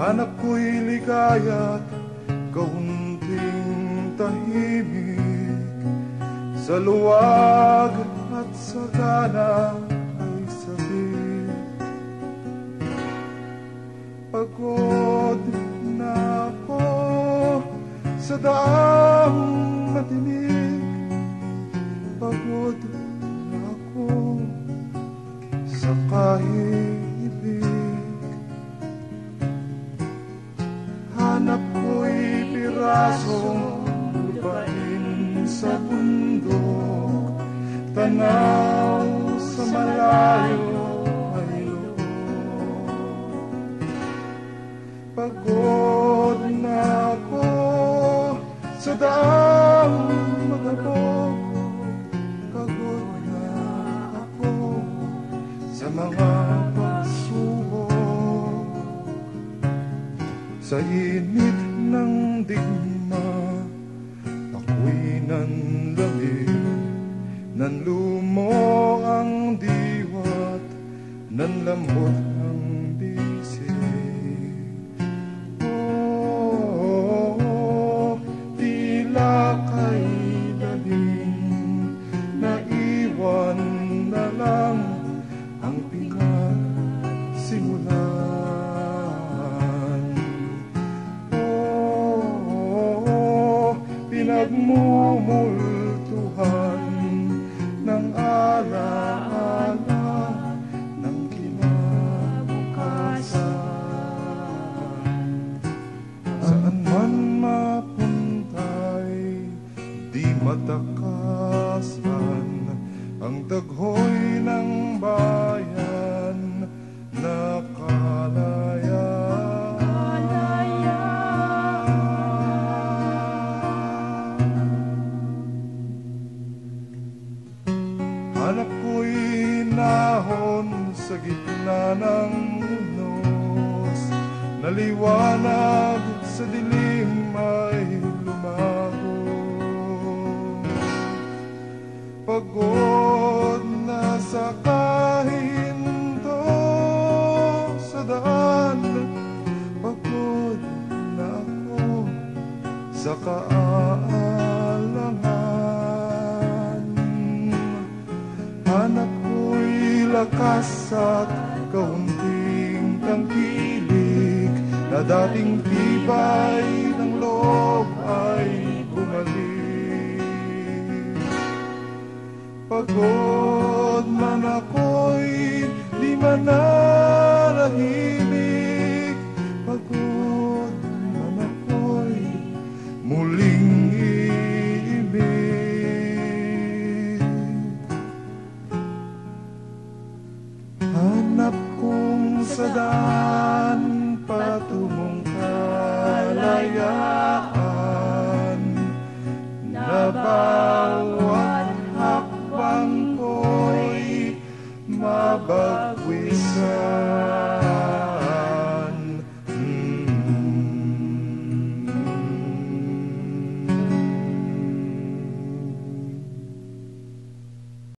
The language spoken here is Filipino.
Hanap ko'y ligaya't kaunting tahimik, sa luwag at sagana ay sabik. Pagod na ako sa daang matinik, pagod na ako sa kahibig. Hanap ko'y pirasong lupain sa bundok, tanaw sa malayo ay loob. Pagod na ako sa daang magabog, pagod na ako sa mga pagsubok. Sa init ng digma, ako'y nanlamig, nanlumo ang diwa't nanlambot ang bisig. Oh, tila kay daling naiwan na lang ang pinagsimulan. Pinagmumultuhan ng alaala ng kinabukasan. Saan man mapunta'y di matakasan ang taghoy ng bayan na kalaya. Hanap ko'y nahon sa gitna ng unos, naliwanag sa dilim ay lumago. Pagod na sa kahinto sa daan, pagod na ako sa kaalangan. Hanap ko'y lakas at kaunting tangkilik, na dating tibay ng loob ay bumalik. Pagod man ako'y di mananahimik, pagod man ako'y muling iibig. Hanap kong sa daan patungong kalayaan, na bawat hakbang ko'y mabag